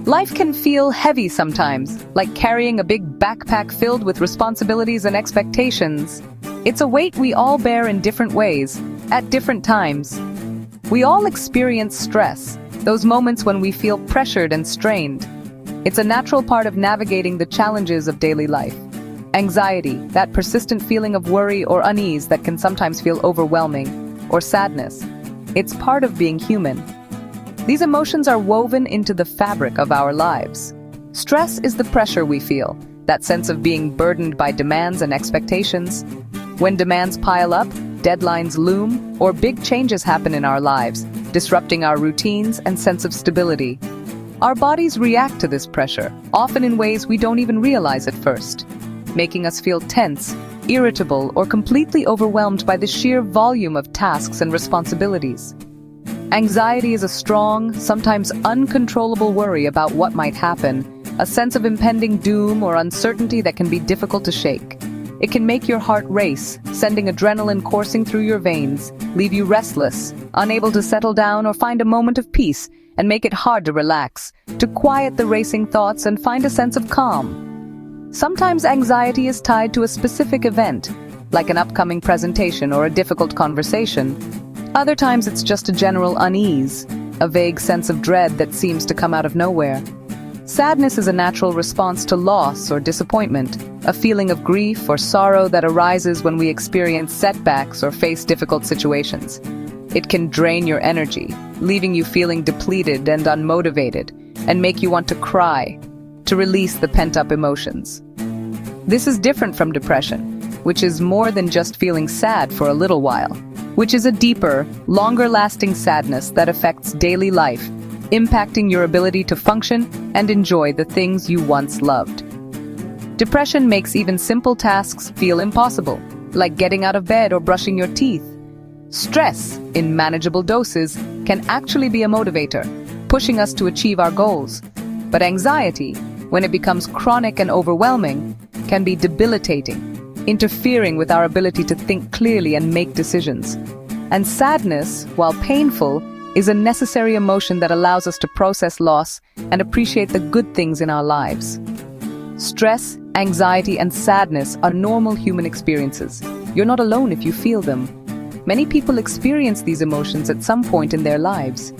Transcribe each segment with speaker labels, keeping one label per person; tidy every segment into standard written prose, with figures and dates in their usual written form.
Speaker 1: Life can feel heavy sometimes, like carrying a big backpack filled with responsibilities and expectations. It's a weight we all bear in different ways, at different times. We all experience stress, those moments when we feel pressured and strained. It's a natural part of navigating the challenges of daily life. Anxiety, that persistent feeling of worry or unease that can sometimes feel overwhelming, or sadness. It's part of being human. These emotions are woven into the fabric of our lives. Stress is the pressure we feel, that sense of being burdened by demands and expectations. When demands pile up, deadlines loom, or big changes happen in our lives, disrupting our routines and sense of stability. Our bodies react to this pressure, often in ways we don't even realize at first, making us feel tense, irritable, or completely overwhelmed by the sheer volume of tasks and responsibilities. Anxiety is a strong, sometimes uncontrollable worry about what might happen, a sense of impending doom or uncertainty that can be difficult to shake. It can make your heart race, sending adrenaline coursing through your veins, leave you restless, unable to settle down or find a moment of peace, and make it hard to relax, to quiet the racing thoughts and find a sense of calm. Sometimes anxiety is tied to a specific event, like an upcoming presentation or a difficult conversation. Other times it's just a general unease, a vague sense of dread that seems to come out of nowhere. Sadness is a natural response to loss or disappointment, a feeling of grief or sorrow that arises when we experience setbacks or face difficult situations. It can drain your energy, leaving you feeling depleted and unmotivated, and make you want to cry, to release the pent-up emotions. This is different from depression, which is more than just feeling sad for a little while, which is a deeper, longer-lasting sadness that affects daily life, impacting your ability to function and enjoy the things you once loved. Depression makes even simple tasks feel impossible, like getting out of bed or brushing your teeth. Stress, in manageable doses, can actually be a motivator, pushing us to achieve our goals. But anxiety, when it becomes chronic and overwhelming, can be debilitating, interfering with our ability to think clearly and make decisions. And sadness, while painful, is a necessary emotion that allows us to process loss and appreciate the good things in our lives. Stress, anxiety, and sadness are normal human experiences. You're not alone if you feel them. Many people experience these emotions at some point in their lives.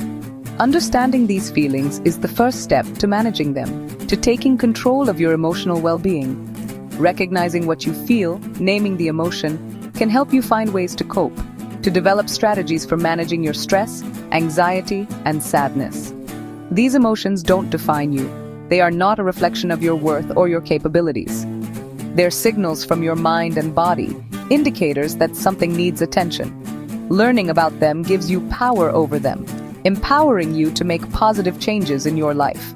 Speaker 1: Understanding these feelings is the first step to managing them, to taking control of your emotional well-being. Recognizing what you feel, naming the emotion, can help you find ways to cope, to develop strategies for managing your stress, anxiety, and sadness. These emotions don't define you. They are not a reflection of your worth or your capabilities. They're signals from your mind and body, indicators that something needs attention. Learning about them gives you power over them, empowering you to make positive changes in your life.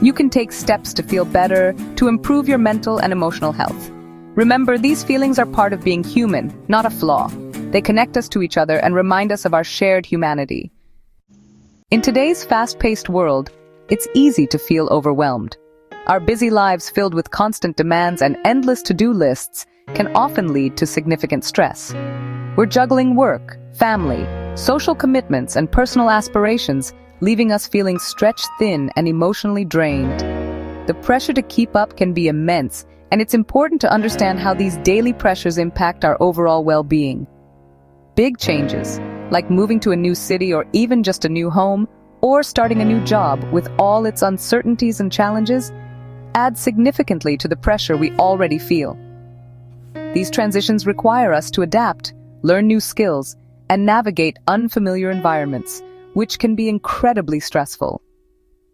Speaker 1: You can take steps to feel better, to improve your mental and emotional health. Remember, these feelings are part of being human, not a flaw. They connect us to each other and remind us of our shared humanity. In today's fast-paced world, it's easy to feel overwhelmed. Our busy lives filled with constant demands and endless to-do lists can often lead to significant stress. We're juggling work, family, social commitments, and personal aspirations, leaving us feeling stretched thin and emotionally drained. The pressure to keep up can be immense, and it's important to understand how these daily pressures impact our overall well-being. Big changes, like moving to a new city or even just a new home, or starting a new job with all its uncertainties and challenges, add significantly to the pressure we already feel. These transitions require us to adapt, learn new skills, and navigate unfamiliar environments, which can be incredibly stressful.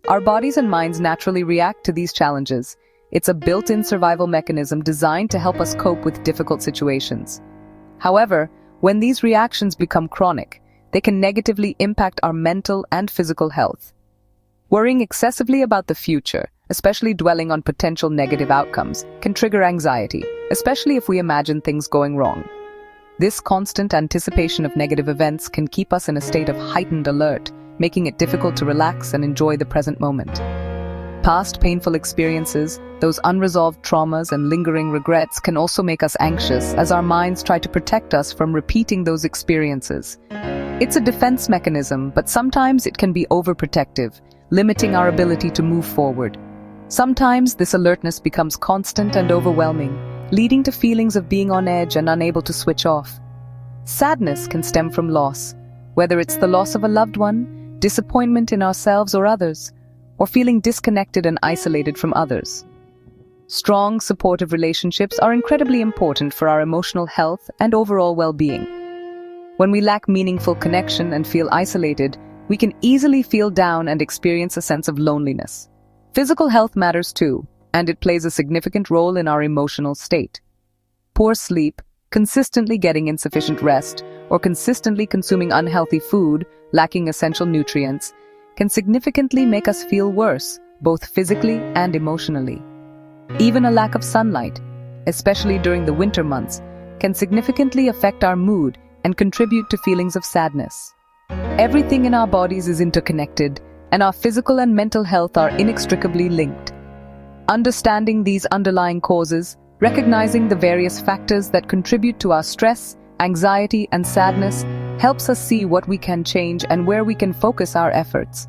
Speaker 1: Our bodies and minds naturally react to these challenges. It's a built-in survival mechanism designed to help us cope with difficult situations. However, when these reactions become chronic, they can negatively impact our mental and physical health. Worrying excessively about the future, especially dwelling on potential negative outcomes, can trigger anxiety, especially if we imagine things going wrong. This constant anticipation of negative events can keep us in a state of heightened alert, making it difficult to relax and enjoy the present moment. Past painful experiences, those unresolved traumas and lingering regrets can also make us anxious as our minds try to protect us from repeating those experiences. It's a defense mechanism, but sometimes it can be overprotective, limiting our ability to move forward. Sometimes this alertness becomes constant and overwhelming, leading to feelings of being on edge and unable to switch off. Sadness can stem from loss, whether it's the loss of a loved one, disappointment in ourselves or others, or feeling disconnected and isolated from others. Strong, supportive relationships are incredibly important for our emotional health and overall well-being. When we lack meaningful connection and feel isolated, we can easily feel down and experience a sense of loneliness. Physical health matters too, and it plays a significant role in our emotional state. Poor sleep, consistently getting insufficient rest, or consistently consuming unhealthy food, lacking essential nutrients, can significantly make us feel worse, both physically and emotionally. Even a lack of sunlight, especially during the winter months, can significantly affect our mood and contribute to feelings of sadness. Everything in our bodies is interconnected, and our physical and mental health are inextricably linked. Understanding these underlying causes, recognizing the various factors that contribute to our stress, anxiety, and sadness, helps us see what we can change and where we can focus our efforts.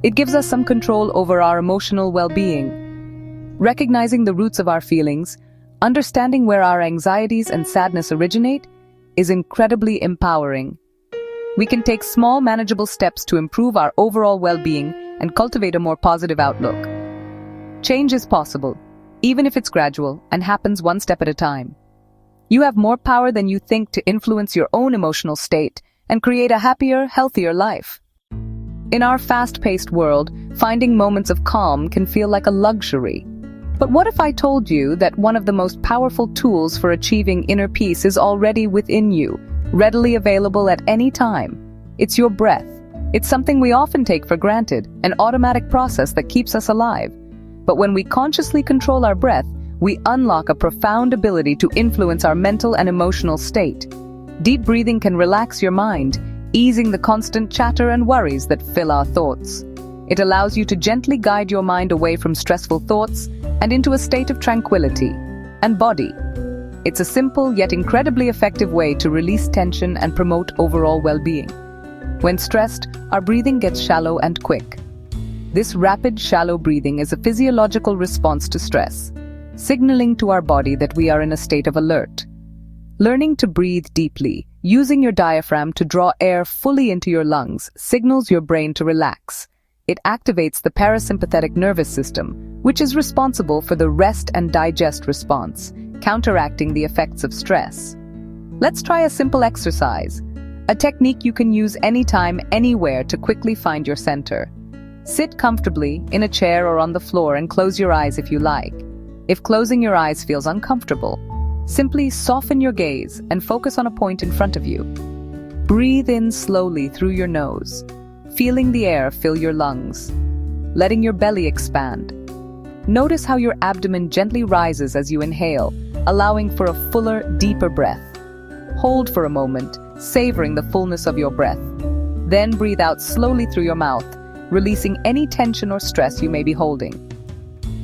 Speaker 1: It gives us some control over our emotional well-being. Recognizing the roots of our feelings, understanding where our anxieties and sadness originate, is incredibly empowering. We can take small, manageable steps to improve our overall well-being and cultivate a more positive outlook. Change is possible, even if it's gradual and happens one step at a time. You have more power than you think to influence your own emotional state and create a happier, healthier life. In our fast-paced world, finding moments of calm can feel like a luxury. But what if I told you that one of the most powerful tools for achieving inner peace is already within you, readily available at any time? It's your breath. It's something we often take for granted, an automatic process that keeps us alive. But when we consciously control our breath, we unlock a profound ability to influence our mental and emotional state. Deep breathing can relax your mind, easing the constant chatter and worries that fill our thoughts. It allows you to gently guide your mind away from stressful thoughts and into a state of tranquility and body. It's a simple yet incredibly effective way to release tension and promote overall well-being. When stressed, our breathing gets shallow and quick. This rapid, shallow breathing is a physiological response to stress, signaling to our body that we are in a state of alert. Learning to breathe deeply, using your diaphragm to draw air fully into your lungs, signals your brain to relax. It activates the parasympathetic nervous system, which is responsible for the rest and digest response, counteracting the effects of stress. Let's try a simple exercise, a technique you can use anytime, anywhere to quickly find your center. Sit comfortably in a chair or on the floor and close your eyes if you like. If closing your eyes feels uncomfortable, simply soften your gaze and focus on a point in front of you. Breathe in slowly through your nose, feeling the air fill your lungs, letting your belly expand. Notice how your abdomen gently rises as you inhale, allowing for a fuller, deeper breath. Hold for a moment, savoring the fullness of your breath. Then breathe out slowly through your mouth, releasing any tension or stress you may be holding.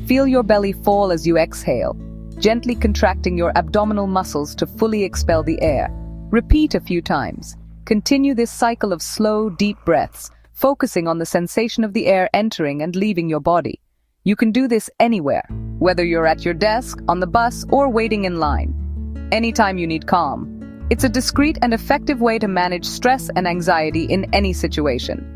Speaker 1: Feel your belly fall as you exhale, gently contracting your abdominal muscles to fully expel the air. Repeat a few times. Continue this cycle of slow, deep breaths, focusing on the sensation of the air entering and leaving your body. You can do this anywhere, whether you're at your desk, on the bus, or waiting in line. Anytime you need calm. It's a discreet and effective way to manage stress and anxiety in any situation.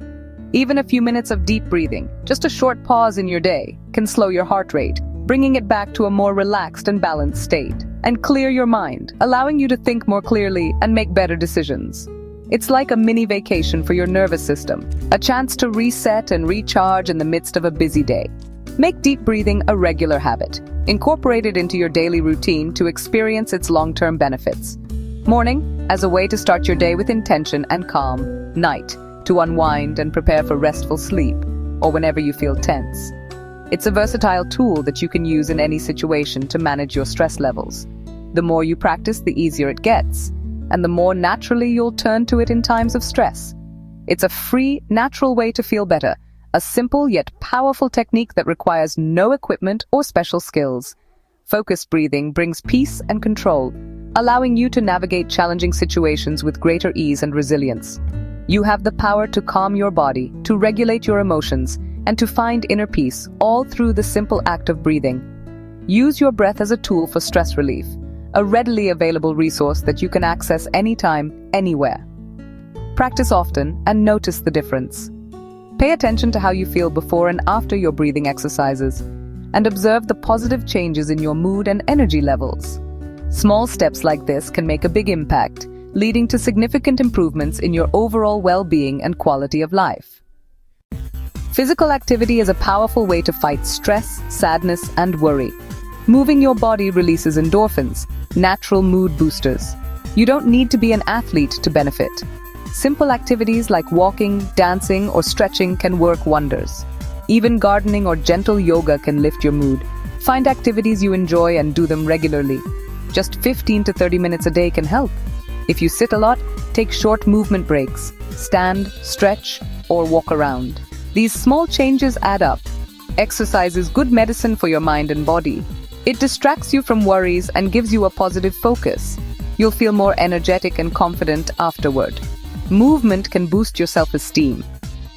Speaker 1: Even a few minutes of deep breathing, just a short pause in your day, can slow your heart rate, bringing it back to a more relaxed and balanced state, and clear your mind, allowing you to think more clearly and make better decisions. It's like a mini vacation for your nervous system, a chance to reset and recharge in the midst of a busy day. Make deep breathing a regular habit. Incorporate it into your daily routine to experience its long-term benefits. Morning, as a way to start your day with intention and calm. Night, to unwind and prepare for restful sleep, or whenever you feel tense. It's a versatile tool that you can use in any situation to manage your stress levels. The more you practice, the easier it gets, and the more naturally you'll turn to it in times of stress. It's a free, natural way to feel better, a simple yet powerful technique that requires no equipment or special skills. Focused breathing brings peace and control, allowing you to navigate challenging situations with greater ease and resilience. You have the power to calm your body, to regulate your emotions, and to find inner peace, all through the simple act of breathing. Use your breath as a tool for stress relief, a readily available resource that you can access anytime, anywhere. Practice often and notice the difference. Pay attention to how you feel before and after your breathing exercises, and observe the positive changes in your mood and energy levels. Small steps like this can make a big impact, leading to significant improvements in your overall well-being and quality of life. Physical activity is a powerful way to fight stress, sadness, and worry. Moving your body releases endorphins, natural mood boosters. You don't need to be an athlete to benefit. Simple activities like walking, dancing, or stretching can work wonders. Even gardening or gentle yoga can lift your mood. Find activities you enjoy and do them regularly. Just 15 to 30 minutes a day can help. If you sit a lot, take short movement breaks. Stand, stretch, or walk around. These small changes add up. Exercise is good medicine for your mind and body. It distracts you from worries and gives you a positive focus. You'll feel more energetic and confident afterward. Movement can boost your self-esteem.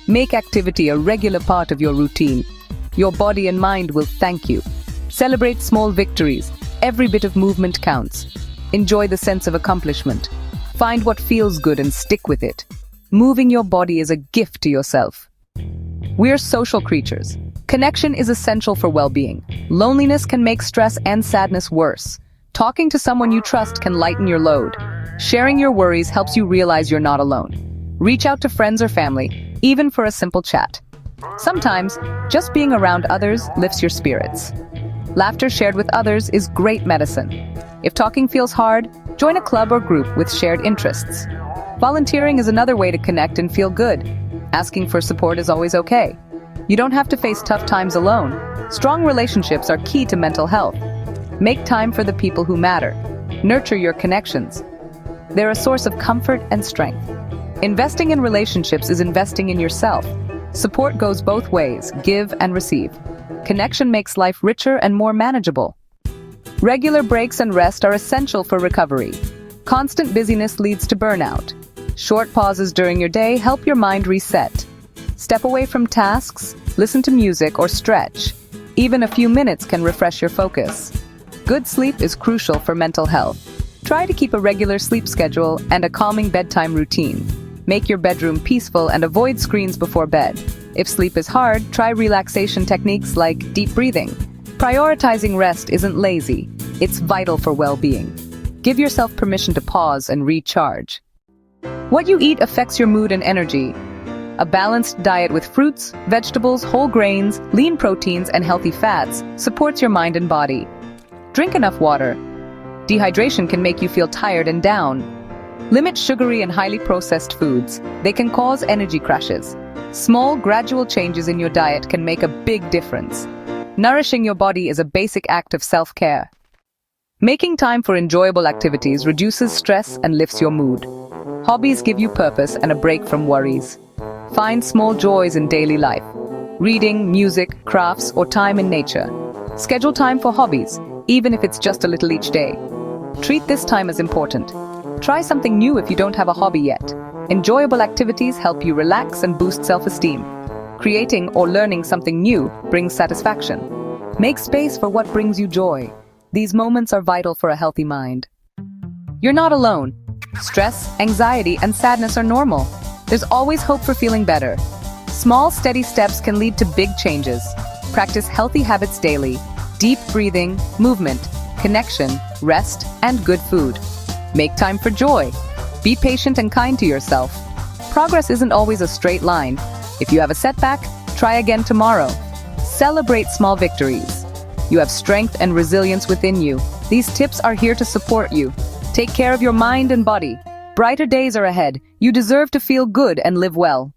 Speaker 1: Make activity a regular part of your routine. Your body and mind will thank you. Celebrate small victories. Every bit of movement counts. Enjoy the sense of accomplishment. Find what feels good and stick with it. Moving your body is a gift to yourself. We're social creatures. Connection is essential for well-being. Loneliness can make stress and sadness worse. Talking to someone you trust can lighten your load. Sharing your worries helps you realize you're not alone. Reach out to friends or family, even for a simple chat. Sometimes, just being around others lifts your spirits. Laughter shared with others is great medicine. If talking feels hard, join a club or group with shared interests. Volunteering is another way to connect and feel good. Asking for support is always okay. You don't have to face tough times alone. Strong relationships are key to mental health. Make time for the people who matter. Nurture your connections. They're a source of comfort and strength. Investing in relationships is investing in yourself. Support goes both ways, give and receive. Connection makes life richer and more manageable. Regular breaks and rest are essential for recovery. Constant busyness leads to burnout. Short pauses during your day help your mind reset. Step away from tasks, listen to music, or stretch. Even a few minutes can refresh your focus. Good sleep is crucial for mental health. Try to keep a regular sleep schedule and a calming bedtime routine. Make your bedroom peaceful and avoid screens before bed. If sleep is hard, try relaxation techniques like deep breathing. Prioritizing rest isn't lazy, it's vital for well-being. Give yourself permission to pause and recharge. What you eat affects your mood and energy. A balanced diet with fruits, vegetables, whole grains, lean proteins, and healthy fats supports your mind and body. Drink enough water. Dehydration can make you feel tired and down. Limit sugary and highly processed foods. They can cause energy crashes. Small, gradual changes in your diet can make a big difference. Nourishing your body is a basic act of self-care. Making time for enjoyable activities reduces stress and lifts your mood. Hobbies give you purpose and a break from worries. Find small joys in daily life. Reading, music, crafts, or time in nature. Schedule time for hobbies, even if it's just a little each day. Treat this time as important. Try something new if you don't have a hobby yet. Enjoyable activities help you relax and boost self-esteem. Creating or learning something new brings satisfaction. Make space for what brings you joy. These moments are vital for a healthy mind. You're not alone. Stress, anxiety, and sadness are normal. There's always hope for feeling better. Small, steady steps can lead to big changes. Practice healthy habits daily. Deep breathing, movement, connection, rest, and good food. Make time for joy. Be patient and kind to yourself. Progress isn't always a straight line. If you have a setback, try again tomorrow. Celebrate small victories. You have strength and resilience within you. These tips are here to support you. Take care of your mind and body. Brighter days are ahead. You deserve to feel good and live well.